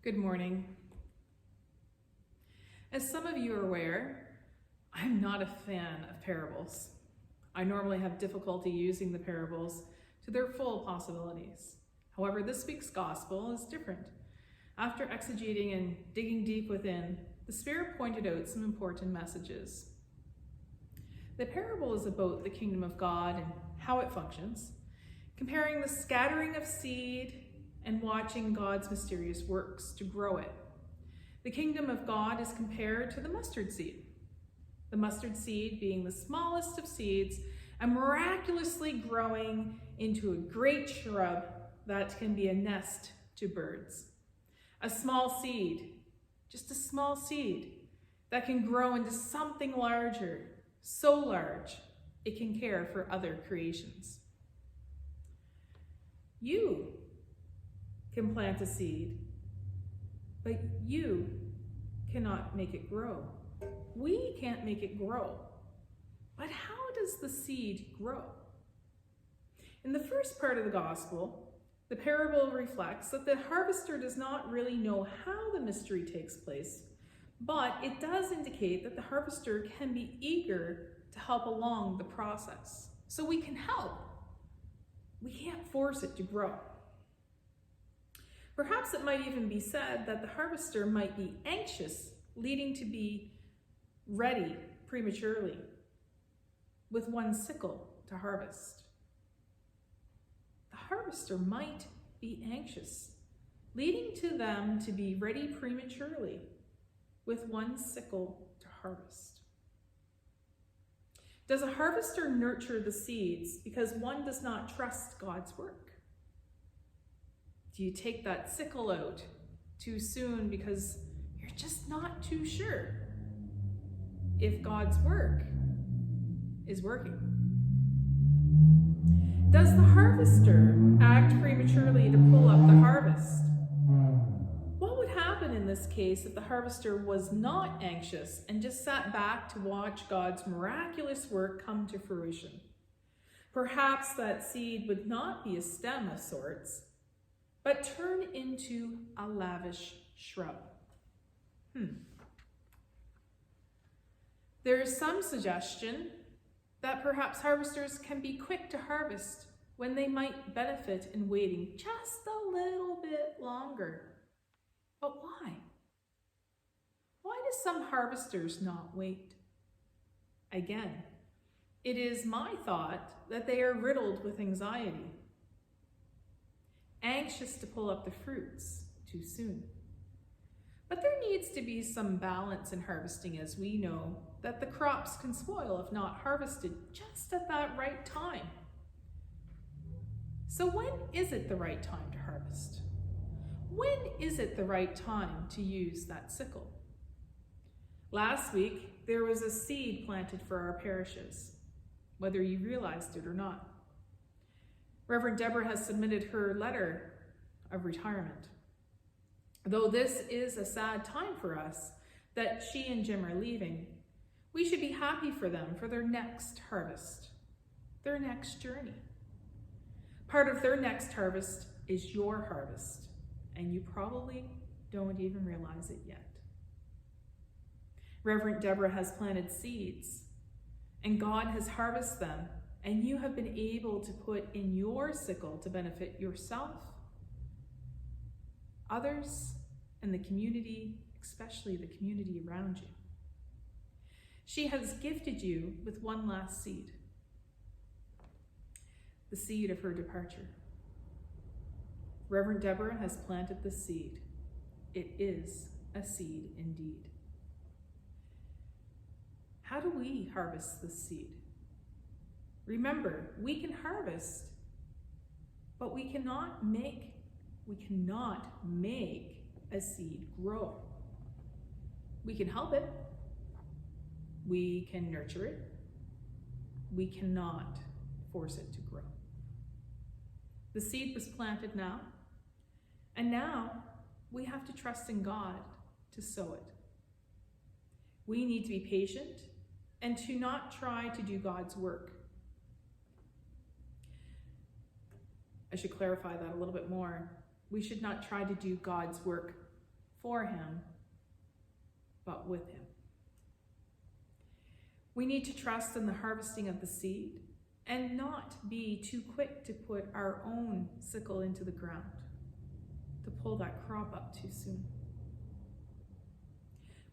Good morning. As some of you are aware, I'm not a fan of parables. I normally have difficulty using the parables to their full possibilities. However, this week's gospel is different. After exegeting and digging deep within, the Spirit pointed out some important messages. The parable is about the kingdom of God and how it functions, comparing the scattering of seed and watching God's mysterious works to grow it. The kingdom of God is compared to the mustard seed. The mustard seed being the smallest of seeds and miraculously growing into a great shrub that can be a nest to birds. A small seed, just a small seed, that can grow into something larger, so large it can care for other creations. You can plant a seed, but you cannot make it grow. We can't make it grow. But how does the seed grow? In the first part of the gospel, the parable reflects that the harvester does not really know how the mystery takes place, but it does indicate that the harvester can be eager to help along the process. So we can help. We can't force it to grow. Perhaps it might even be said that the harvester might be anxious, leading to be ready prematurely, with one sickle to harvest. The harvester might be anxious, leading to them to be ready prematurely, with one sickle to harvest. Does a harvester nurture the seeds because one does not trust God's work? Do you take that sickle out too soon because you're just not too sure if God's work is working? Does the harvester act prematurely to pull up the harvest? What would happen in this case if the harvester was not anxious and just sat back to watch God's miraculous work come to fruition? Perhaps that seed would not be a stem of sorts, but turn into a lavish shrub. There is some suggestion that perhaps harvesters can be quick to harvest when they might benefit in waiting just a little bit longer. But why? Why do some harvesters not wait? Again, it is my thought that they are riddled with anxiety, anxious to pull up the fruits too soon. But there needs to be some balance in harvesting, as we know that the crops can spoil if not harvested just at that right time. So when is it the right time to harvest? When is it the right time to use that sickle? Last week, there was a seed planted for our parishes, whether you realized it or not. Reverend Deborah has submitted her letter of retirement. Though this is a sad time for us that she and Jim are leaving, we should be happy for them for their next harvest, their next journey. Part of their next harvest is your harvest, and you probably don't even realize it yet. Reverend Deborah has planted seeds, and God has harvested them, and you have been able to put in your sickle to benefit yourself, others, and the community, especially the community around you. She has gifted you with one last seed, the seed of her departure. Reverend Deborah has planted the seed. It is a seed indeed. How do we harvest this seed? Remember, we can harvest, but we cannot make a seed grow. We can help it. We can nurture it. We cannot force it to grow. The seed was planted now, and now we have to trust in God to sow it. We need to be patient and to not try to do God's work. I should clarify that a little bit more. We should not try to do God's work for him, but with him. We need to trust in the harvesting of the seed and not be too quick to put our own sickle into the ground, to pull that crop up too soon.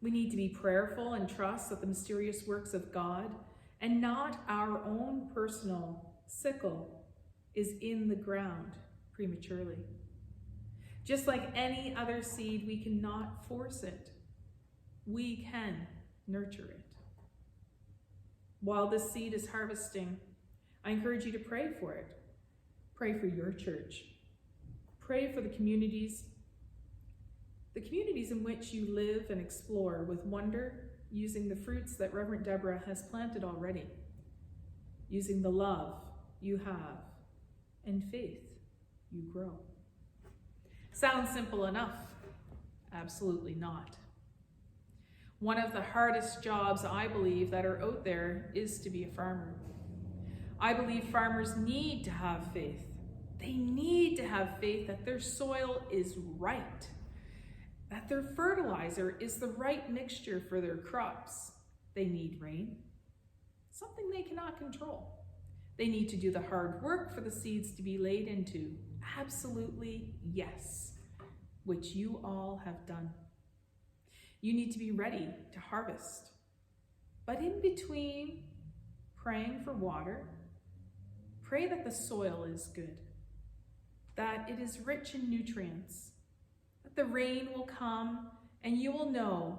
We need to be prayerful and trust that the mysterious works of God and not our own personal sickle is in the ground prematurely. Just like any other seed, we cannot force it. We can nurture it. While this seed is harvesting, I encourage you to pray for it. Pray for your church. Pray for the communities in which you live and explore with wonder, using the fruits that Reverend Deborah has planted already, using the love you have and faith you grow. Sounds simple enough? Absolutely not. One of the hardest jobs I believe that are out there is to be a farmer. I believe farmers need to have faith. They need to have faith that their soil is right, that their fertilizer is the right mixture for their crops. They need rain, something they cannot control. They need to do the hard work for the seeds to be laid into. Absolutely yes, which you all have done. You need to be ready to harvest. But in between praying for water, pray that the soil is good, that it is rich in nutrients, that the rain will come and you will know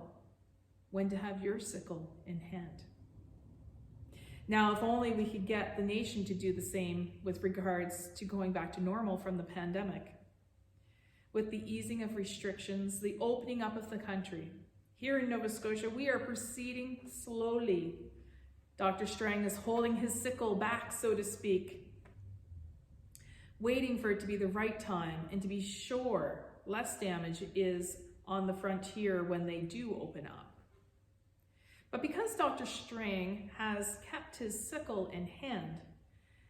when to have your sickle in hand. Now, if only we could get the nation to do the same with regards to going back to normal from the pandemic. With the easing of restrictions, the opening up of the country, here in Nova Scotia, we are proceeding slowly. Dr. Strang is holding his sickle back, so to speak, waiting for it to be the right time and to be sure less damage is on the frontier when they do open up. But because Dr. Strang has kept his sickle in hand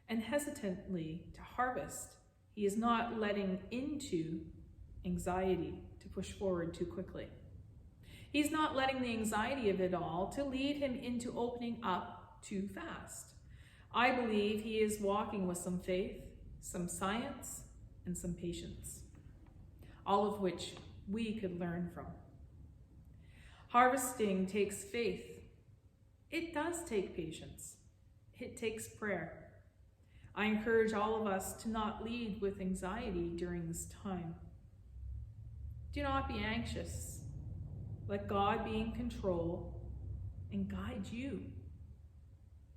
and hesitantly to harvest, he is not letting into anxiety to push forward too quickly. He's not letting the anxiety of it all to lead him into opening up too fast. I believe he is walking with some faith, some science, and some patience, all of which we could learn from. Harvesting takes faith. It does take patience. It takes prayer. I encourage all of us to not lead with anxiety during this time. Do not be anxious. Let God be in control and guide you,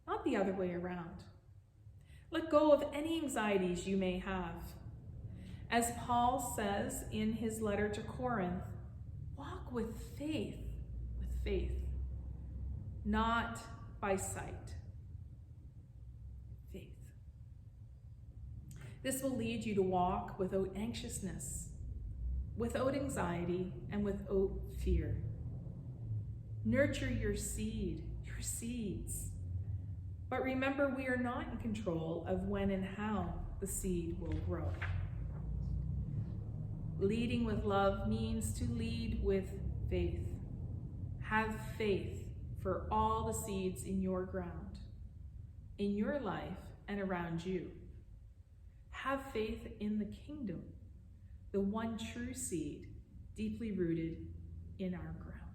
not the other way around. Let go of any anxieties you may have. As Paul says in his letter to Corinth, walk with faith, not by sight. Faith. This will lead you to walk without anxiousness, without anxiety, and without fear. Nurture your seeds. But remember, we are not in control of when and how the seed will grow. Leading with love means to lead with faith. Have faith for all the seeds in your ground, in your life, and around you. Have faith in the kingdom, the one true seed deeply rooted in our ground.